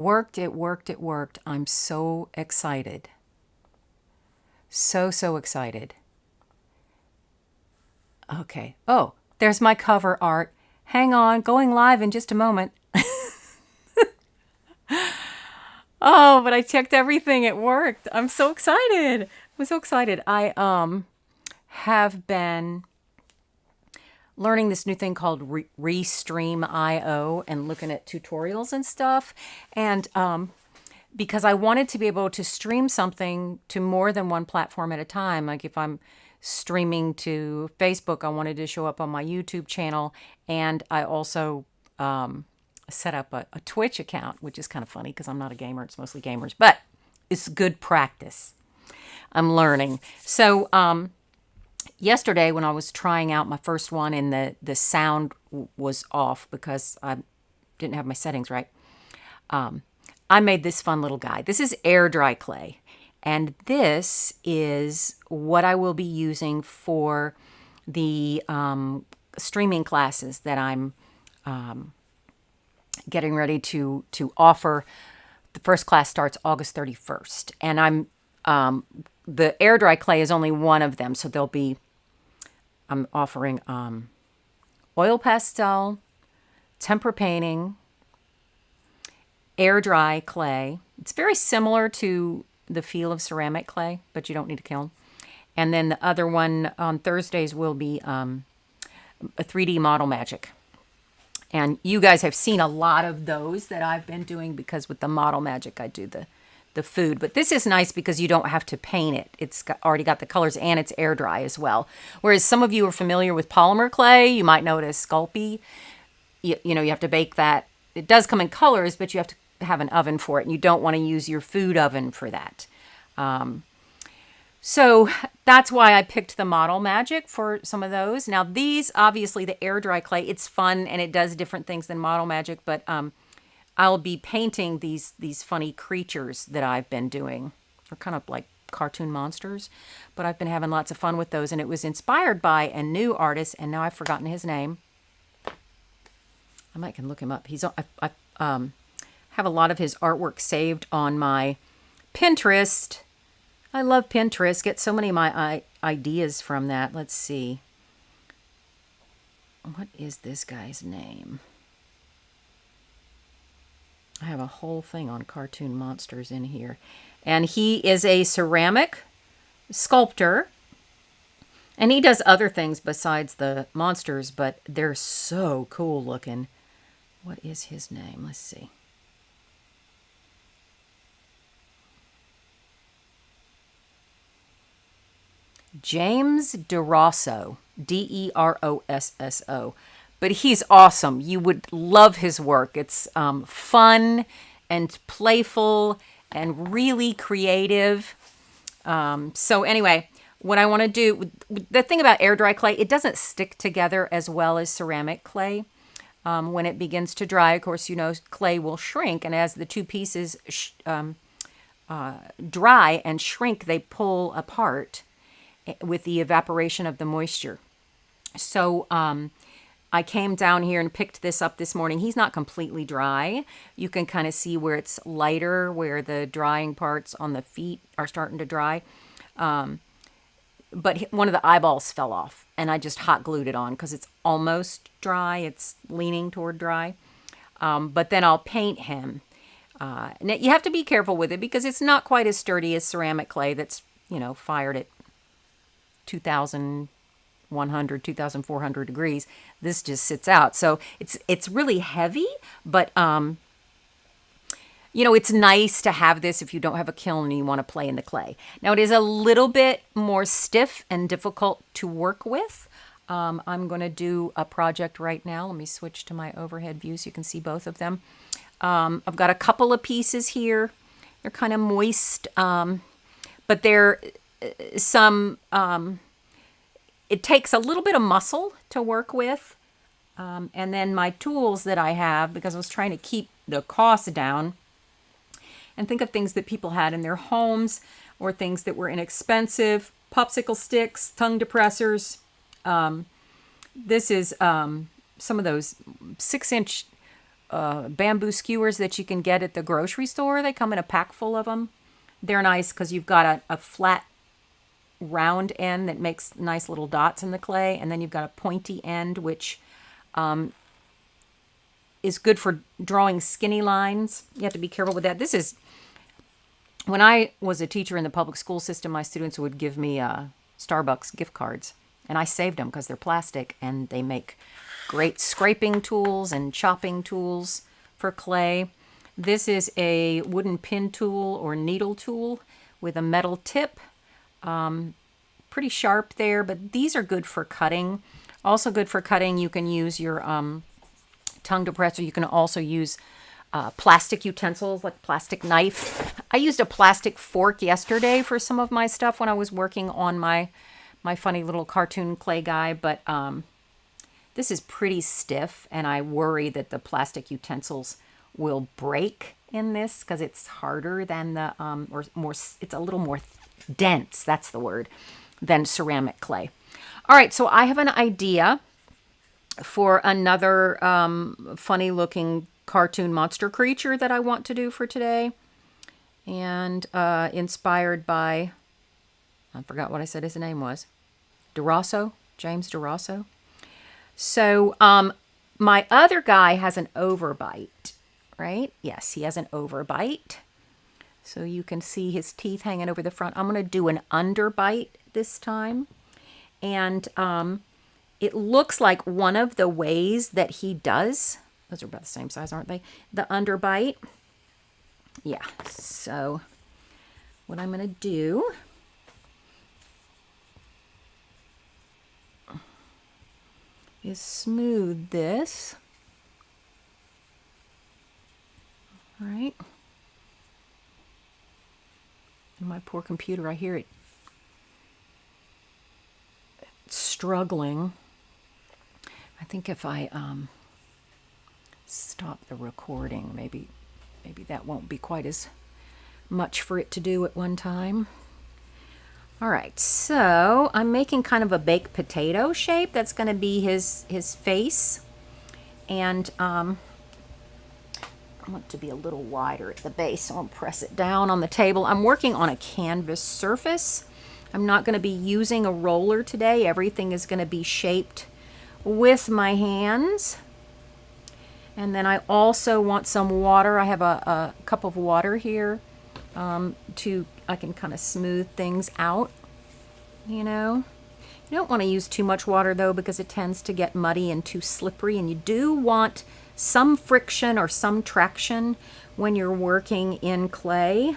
It worked, it worked. I'm so excited. So excited. Okay. Oh, there's my cover art. Hang on, going live in just a moment. Oh, but I checked everything. It worked. I'm so excited. I'm so excited. I have been learning this new thing called Restream.io and looking at tutorials and stuff. And because I wanted to be able to stream something to more than one platform at a time. Like if I'm streaming to Facebook, I wanted to show up on my YouTube channel. And I also set up a Twitch account, which is kind of funny because I'm not a gamer. It's mostly gamers, but it's good practice. I'm learning. So yesterday when I was trying out my first one and the sound was off because I didn't have my settings right, I made this fun little guy. This is air dry clay. And this is what I will be using for the streaming classes that I'm getting ready to offer. The first class starts August 31st. And the air dry clay is only one of them. So I'm offering oil pastel, tempera painting, air dry clay. It's very similar to the feel of ceramic clay, but you don't need a kiln. And then the other one on Thursdays will be a 3D model magic. And you guys have seen a lot of those that I've been doing because with the model magic I do the food. But this is nice because you don't have to paint it. Already got the colors and it's air dry as well. Whereas some of you are familiar with polymer clay, you might know it as Sculpey. You know, you have to bake that. It does come in colors, but you have to have an oven for it, and you don't want to use your food oven for that. So that's why I picked the model magic for some of those. Now these, obviously the air dry clay, it's fun and it does different things than model magic, but I'll be painting these funny creatures that I've been doing. They're kind of like cartoon monsters, but I've been having lots of fun with those, and it was inspired by a new artist, and now I've forgotten his name. I might can look him up. I have a lot of his artwork saved on my Pinterest. I love Pinterest. Get so many of my ideas from that. Let's see. What is this guy's name? I have a whole thing on cartoon monsters in here. And he is a ceramic sculptor. And he does other things besides the monsters, but they're so cool looking. What is his name? Let's see. James DeRosso, Derosso. But he's awesome. You would love his work. It's fun and playful and really creative. So anyway, what I want to do, the thing about air dry clay, it doesn't stick together as well as ceramic clay. When it begins to dry, of course, you know, clay will shrink. And as the two pieces dry and shrink, they pull apart with the evaporation of the moisture. So I came down here and picked this up this morning. He's not completely dry. You can kind of see where it's lighter, where the drying parts on the feet are starting to dry. But one of the eyeballs fell off, and I just hot glued it on because it's almost dry. It's leaning toward dry. But then I'll paint him. Now you have to be careful with it because it's not quite as sturdy as ceramic clay that's, you know, fired at 2,100, 2,400 degrees. This just sits out. So it's really heavy, but you know, it's nice to have this if you don't have a kiln and you want to play in the clay. Now, it is a little bit more stiff and difficult to work with. I'm going to do a project right now. Let me switch to my overhead view so you can see both of them. I've got a couple of pieces here. They're kind of moist, but they're it takes a little bit of muscle to work with. And then my tools that I have, because I was trying to keep the cost down, and think of things that people had in their homes or things that were inexpensive. Popsicle sticks, tongue depressors. This is some of those 6-inch bamboo skewers that you can get at the grocery store. They come in a pack full of them. They're nice because you've got a flat round end that makes nice little dots in the clay, and then you've got a pointy end which is good for drawing skinny lines. You have to be careful with that. This is, when I was a teacher in the public school system, my students would give me Starbucks gift cards, and I saved them because they're plastic and they make great scraping tools and chopping tools for clay. This is a wooden pin tool or needle tool with a metal tip. Pretty sharp there, but these are good for cutting. Also good for cutting, you can use your tongue depressor. You can also use plastic utensils like plastic knife. I used a plastic fork yesterday for some of my stuff when I was working on my funny little cartoon clay guy, but this is pretty stiff, and I worry that the plastic utensils will break in this because it's harder than the, or more, it's a little more dense, that's the word, than ceramic clay. All right, so I have an idea for another funny looking cartoon monster creature that I want to do for today. And inspired by, I forgot what I said his name was, DeRosso, James DeRosso. So my other guy has an overbite, right? Yes, he has an overbite. So you can see his teeth hanging over the front. I'm going to do an underbite this time. And it looks like one of the ways that he does, those are about the same size, aren't they? The underbite. Yeah, so what I'm going to do is smooth this. All right. And my poor computer, I hear it struggling. I think if I stop the recording, maybe that won't be quite as much for it to do at one time. All right, so I'm making kind of a baked potato shape. That's going to be his face. And I want it to be a little wider at the base, so I'll press it down on the table. I'm working on a canvas surface. I'm not going to be using a roller today. Everything is going to be shaped with my hands. And then I also want some water. I have a cup of water here I can kind of smooth things out, you know. You don't want to use too much water though, because it tends to get muddy and too slippery, and you do want some friction or some traction when you're working in clay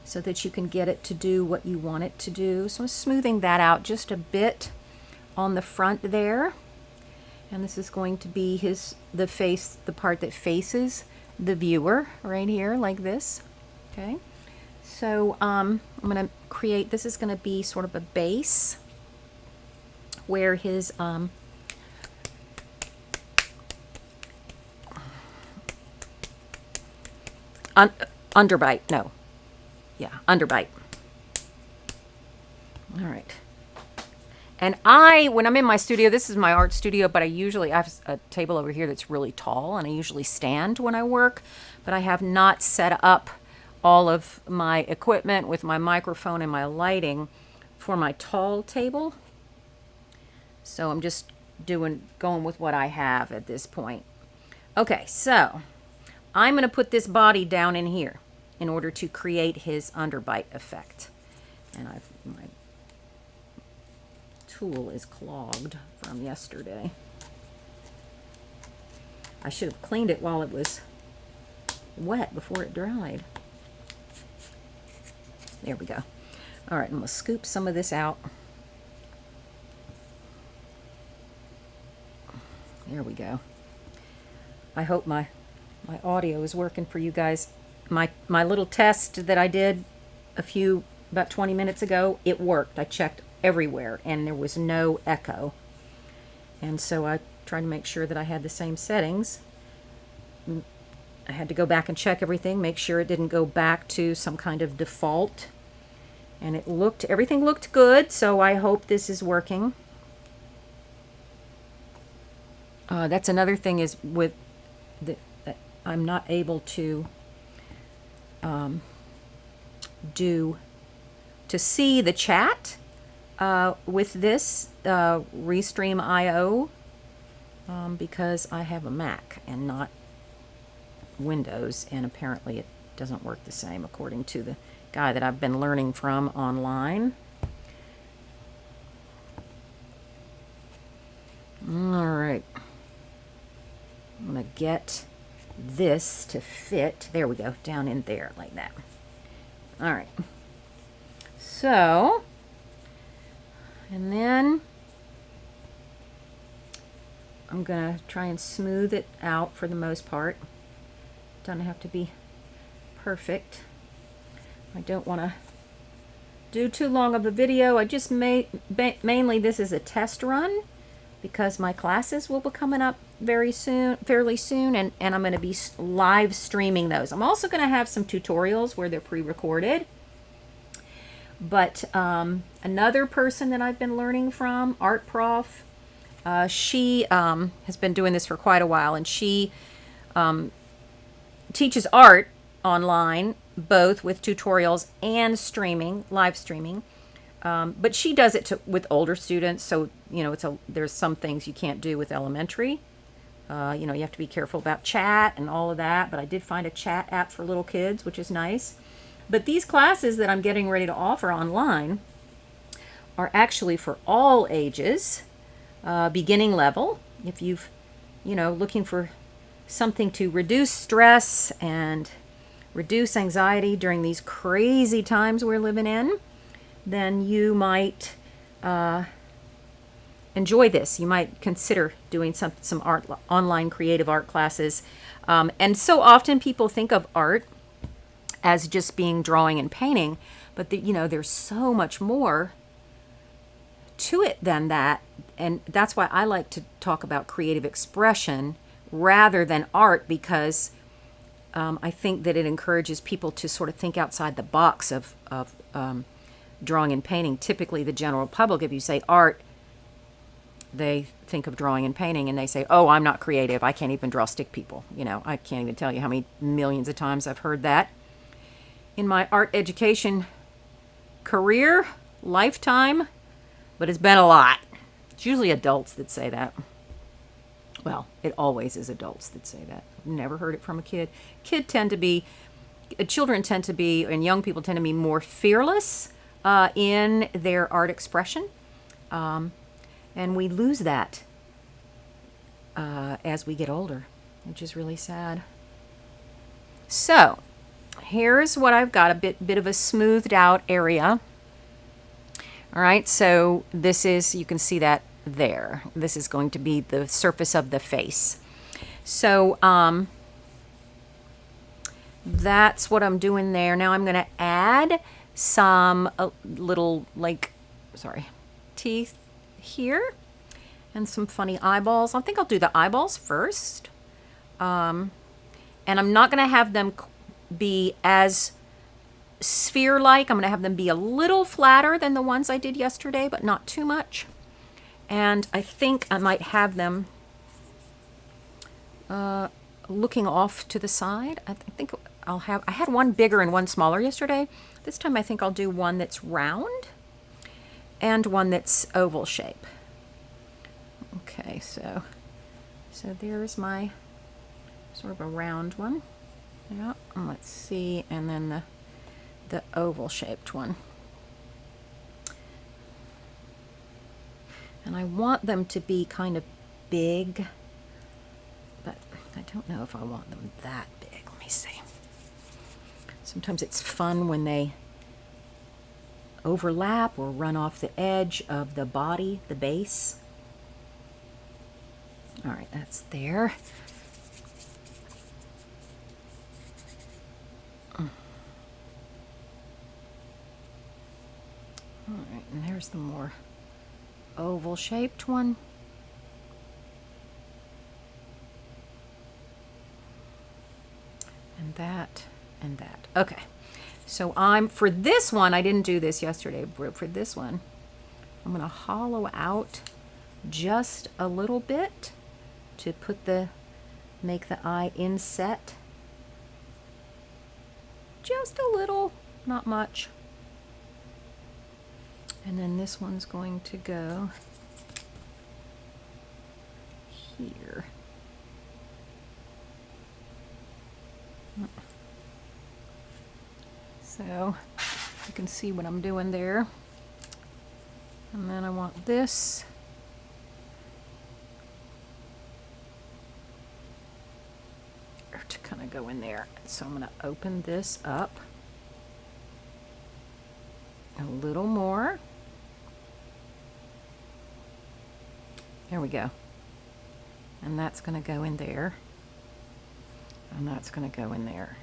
so that you can get it to do what you want it to do. So I'm smoothing that out just a bit on the front there. And this is going to be the face, the part that faces the viewer right here, like this. Okay. So I'm going to create, this is going to be sort of a base where his underbite, no. Yeah, underbite. All right. And when I'm in my studio, this is my art studio, but I have a table over here that's really tall, and I usually stand when I work, but I have not set up all of my equipment with my microphone and my lighting for my tall table. So I'm just going with what I have at this point. Okay, so I'm going to put this body down in here in order to create his underbite effect. And my tool is clogged from yesterday. I should have cleaned it while it was wet before it dried. There we go. All right, I'm going to scoop some of this out. There we go. I hope my audio is working for you guys. My little test that I did about 20 minutes ago, it worked. I checked everywhere and there was no echo. And so I tried to make sure that I had the same settings. I had to go back and check everything, make sure it didn't go back to some kind of default. And everything looked good, so I hope this is working. That's another thing is with that I'm not able to to see the chat with this Restream IO because I have a Mac and not Windows, and apparently it doesn't work the same according to the guy that I've been learning from online. All right, I'm gonna get this to fit. There we go, down in there like that. All right, so, and then I'm gonna try and smooth it out for the most part. Doesn't have to be perfect. I don't want to do too long of a video. I just mainly this is a test run because my classes will be coming up fairly soon, and I'm going to be live streaming those. I'm also going to have some tutorials where they're pre-recorded. But another person that I've been learning from, Art Prof, she has been doing this for quite a while, and she teaches art online, both with tutorials and streaming, live streaming. But she does it with older students, so you know there's some things you can't do with elementary. You know, you have to be careful about chat and all of that. But I did find a chat app for little kids, which is nice. But these classes that I'm getting ready to offer online are actually for all ages, beginning level. If you've, you know, looking for something to reduce stress and reduce anxiety during these crazy times we're living in, then you might enjoy this. You might consider doing some art, online creative art classes. And so often people think of art as just being drawing and painting, but you know, there's so much more to it than that. And that's why I like to talk about creative expression rather than art, because I think that it encourages people to sort of think outside the box of drawing and painting. Typically, the general public, if you say art, they think of drawing and painting, and they say, "Oh, I'm not creative. I can't even draw stick people." You know, I can't even tell you how many millions of times I've heard that in my art education career, lifetime, but it's been a lot. It's usually adults that say that. Well, it always is adults that say that. I've never heard it from a kid. Children tend to be, and young people tend to be more fearless in their art expression. And we lose that as we get older, which is really sad. So, here's what I've got, a bit of a smoothed out area. All right, so this is, you can see that there. This is going to be the surface of the face. So that's what I'm doing there. Now I'm going to add some little, teeth here and some funny eyeballs. I think I'll do the eyeballs first. And I'm not going to have them be as sphere-like. I'm going to have them be a little flatter than the ones I did yesterday, but not too much. And I think I might have them looking off to the side. I think I had one bigger and one smaller yesterday. This time I think I'll do one that's round and one that's oval shape. Okay, so there's my sort of a round one. Yeah, and let's see, and then the oval shaped one. And I want them to be kind of big, but I don't know if I want them that big. Let me see. Sometimes it's fun when they overlap or run off the edge of the body, the base. All right, that's there. All right, and there's the more oval shaped one. And that and that. Okay, so for this one, I didn't do this yesterday, but for this one, I'm going to hollow out just a little bit to put the make the eye inset just a little, not much. And then this one's going to go here. So you can see what I'm doing there. And then I want this to kind of go in there. So I'm going to open this up a little more. There we go. And that's going to go in there. And that's going to go in there.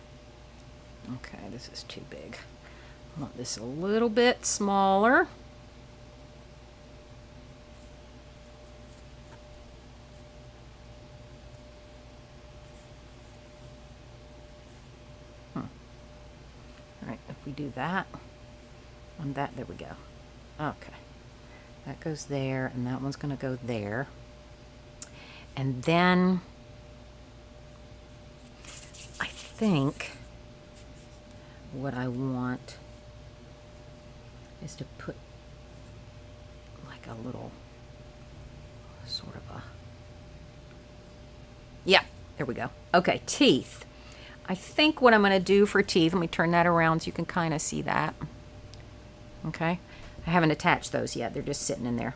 Okay, this is too big. I want this a little bit smaller. All right, if we do that, and that, there we go. Okay, that goes there, and that one's going to go there. And then I think what I want is to put like a little sort of a, yeah, there we go. Okay, teeth. I think what I'm going to do for teeth, let me turn that around so you can kind of see that. Okay, I haven't attached those yet. They're just sitting in there.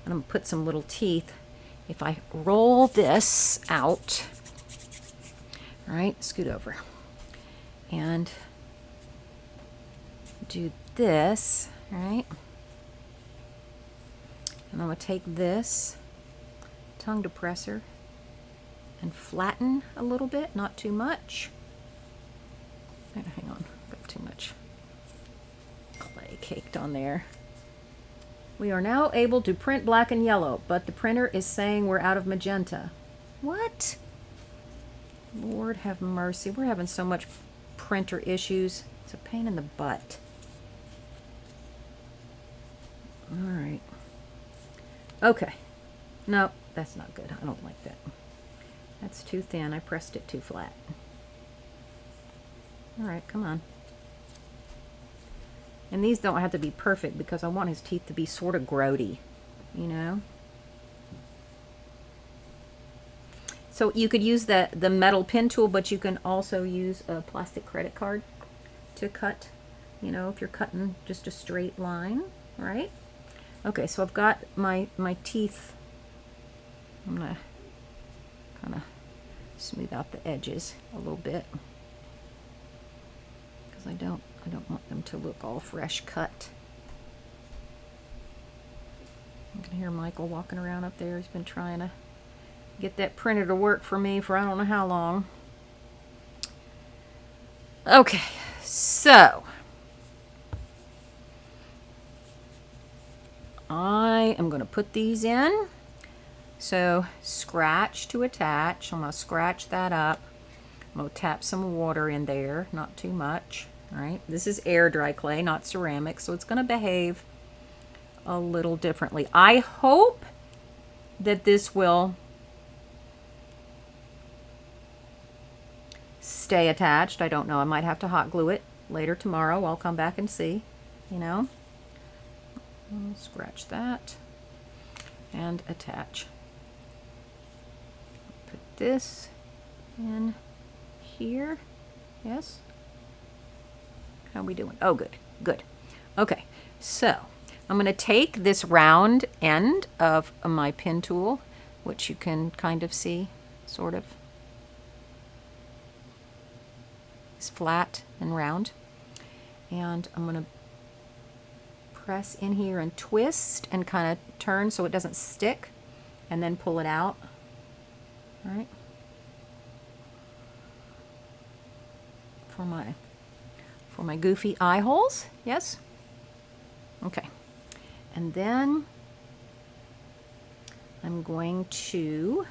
I'm going to put some little teeth. If I roll this out, all right, scoot over, and do this, all right, and I'm going to take this tongue depressor and flatten a little bit, not too much. Hang on, got too much clay caked on there. We are now able to print black and yellow, but the printer is saying we're out of magenta. What? Lord have mercy. We're having so much printer issues. It's a pain in the butt. All right. Okay. No, that's not good. I don't like that. That's too thin. I pressed it too flat. All right, come on. And these don't have to be perfect because I want his teeth to be sort of grody, you know? So you could use the metal pen tool, but you can also use a plastic credit card to cut, you know, if you're cutting just a straight line, right? Okay, so I've got my teeth. I'm gonna kind of smooth out the edges a little bit because I don't want them to look all fresh cut. You can hear Michael walking around up there. He's been trying to get that printer to work for me for I don't know how long. Okay, so I am going to put these in. So scratch to attach. I'm going to scratch that up. I'm going to tap some water in there, not too much. All right, this is air dry clay, not ceramic, so it's going to behave a little differently. I hope that this will stay attached. I don't know. I might have to hot glue it later tomorrow. I'll come back and see, you know. I'll scratch that and attach. Put this in here. Yes. How are we doing? Oh, good, good. Okay, so I'm going to take this round end of my pen tool, which you can kind of see, sort of. It's flat and round. And I'm going to press in here and twist and kind of turn so it doesn't stick, and then pull it out. All right. For my goofy eye holes, yes? Okay. And then I'm going to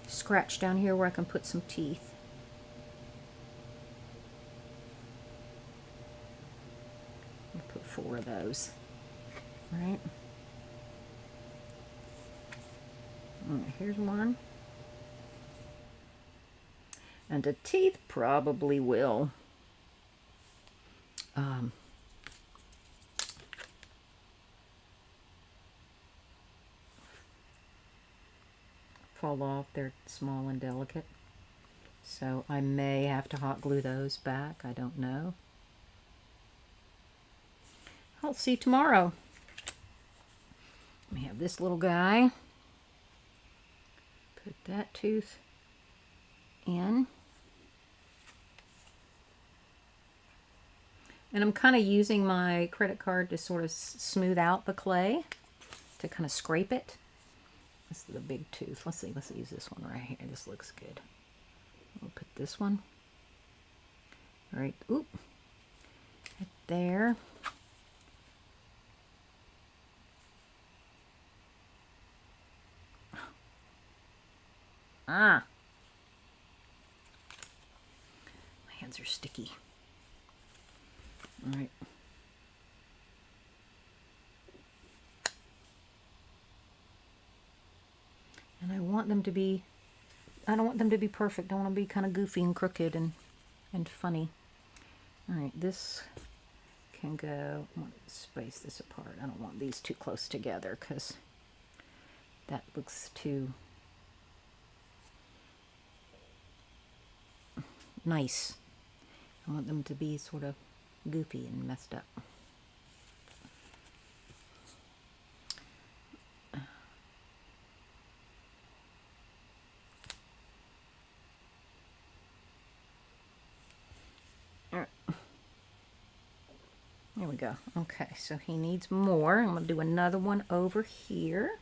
scratch down here where I can put some teeth. I'll put 4 of those. All right. Here's one. And the teeth probably will fall off. They're small and delicate. So I may have to hot glue those back. I don't know. I'll see tomorrow. We have this little guy. Put that tooth in. And I'm kind of using my credit card to sort of smooth out the clay, to kind of scrape it. This is the big tooth. Let's see, let's use this one right here. This looks good. We'll put this one right, right there. Ah, my hands are sticky. All right. And I want them to be, I don't want them to be perfect. I want them to be kind of goofy and crooked and funny. All right, this can go, I want to space this apart. I don't want these too close together because that looks too nice. I want them to be sort of goofy and messed up. There we go. Okay, so he needs more. I'm going to do another one over here.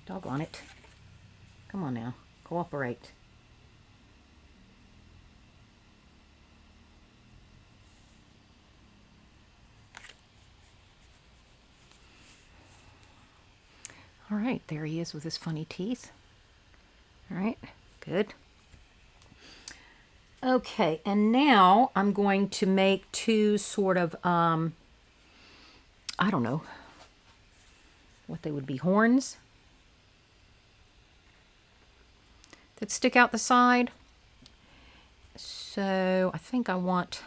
Doggone it. Come on now. Cooperate. All right, there he is with his funny teeth. All right, good. Okay, and now I'm going to make two sort of, I don't know what they would be, horns that stick out the side. So I think I want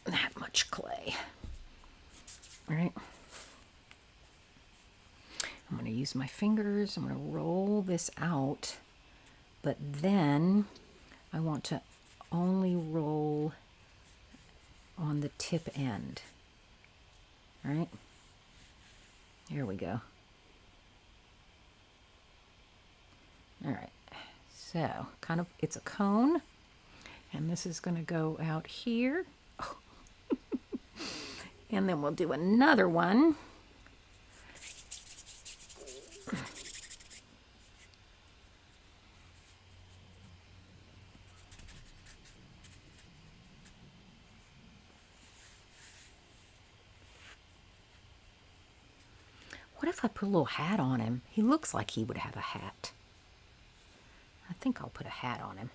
that much clay. All right. I'm going to use my fingers. I'm going to roll this out, but then I want to only roll on the tip end. All right. Here we go. All right. So kind of, it's a cone, and this is going to go out here. Oh. And then we'll do another one. What if I put a little hat on him? He looks like he would have a hat. I think I'll put a hat on him.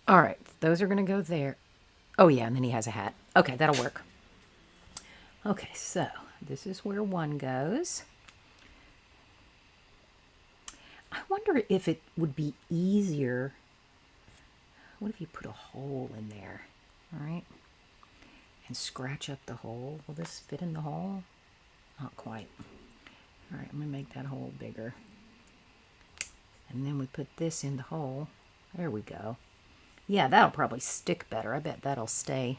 All right, those are going to go there. Oh yeah, and then he has a hat. Okay, that'll work. Okay, so this is where one goes. I wonder if it would be easier. What if you put a hole in there? All right, and scratch up the hole. Will this fit in the hole? Not quite. All right, I'm gonna make that hole bigger. And then we put this in the hole. There we go. Yeah, that'll probably stick better. I bet that'll stay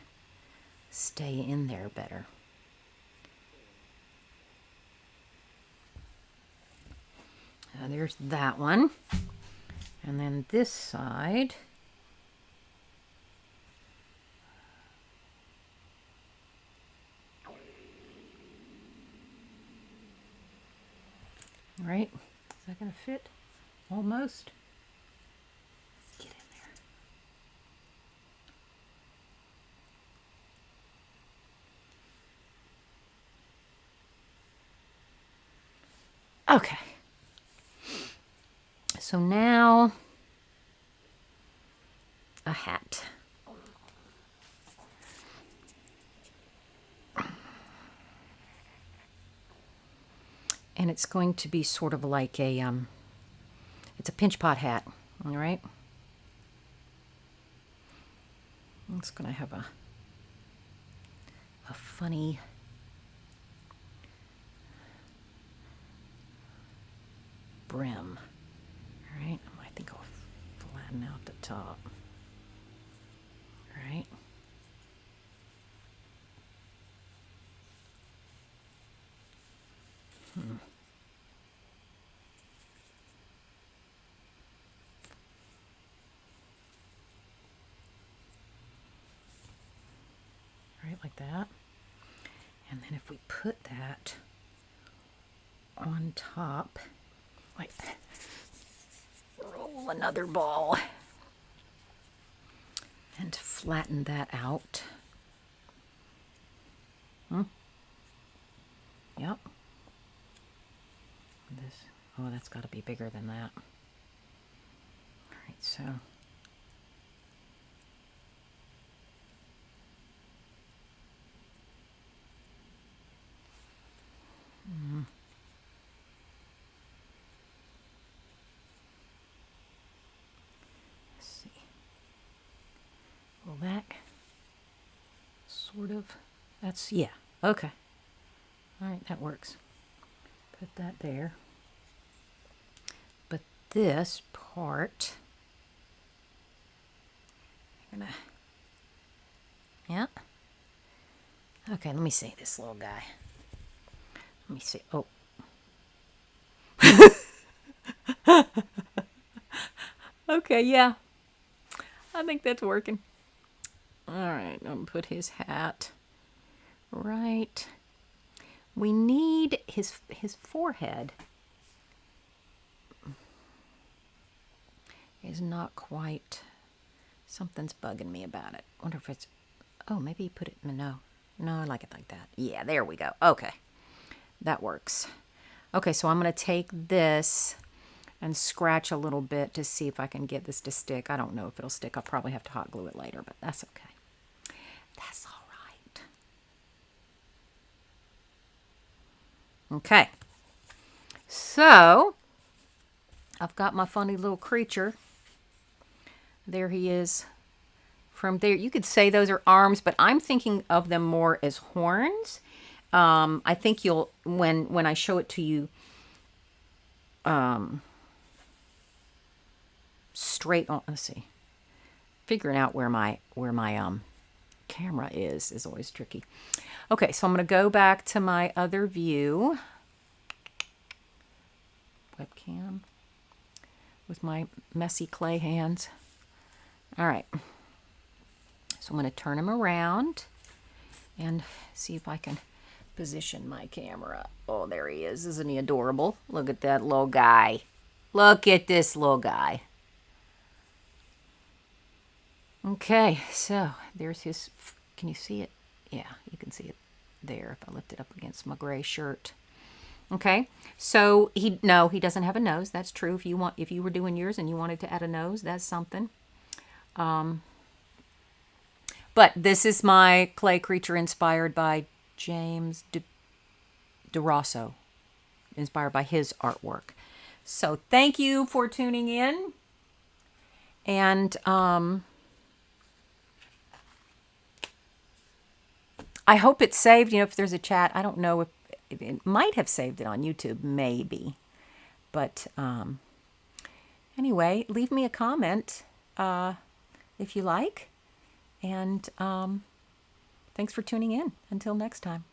in there better. There's that one. And then this side. All right, is that gonna fit? Almost. Get Okay. So now a hat. And it's going to be sort of like a, it's a pinch pot hat, all right? It's going to have a funny brim, all right? I think I'll flatten out the top, all right? Right, like that. And then if we put that on top, wait, roll another ball and flatten that out. Yep. This, oh, that's got to be bigger than that. All right, so let's see. Well, that sort of, that's, yeah, okay. All right, that works. Put that there. But this part, I'm gonna, yeah. Okay, let me see this little guy. Let me see. Oh. Okay, yeah. I think that's working. All right, I'm gonna put his hat right. We need his forehead is not quite, something's bugging me about it. Wonder if it's, oh, maybe he put it, no, I like it like that. Yeah, there we go. Okay, that works. Okay, so I'm going to take this and scratch a little bit to see if I can get this to stick. I don't know if it'll stick. I'll probably have to hot glue it later, but that's okay. That's all right. Okay, so I've got my funny little creature. There he is. From there, you could say those are arms, but I'm thinking of them more as horns. I think you'll, when I show it to you, straight on, let's see, figuring out where my camera is always tricky. Okay, so I'm going to go back to my other view, webcam, with my messy clay hands. All right, so I'm going to turn him around and see if I can position my camera. Oh, there he is. Isn't he adorable? Look at that little guy. Look at this little guy. Okay, so there's his, can you see it? Yeah, you can see it there if I lift it up against my gray shirt. Okay, so he doesn't have a nose. That's true. If you were doing yours and you wanted to add a nose, that's something. But this is my clay creature inspired by James DeRosso, inspired by his artwork. So thank you for tuning in. And I hope it's saved. If there's a chat, I don't know if it might have saved it on YouTube, maybe. But anyway, leave me a comment if you like. And thanks for tuning in. Until next time.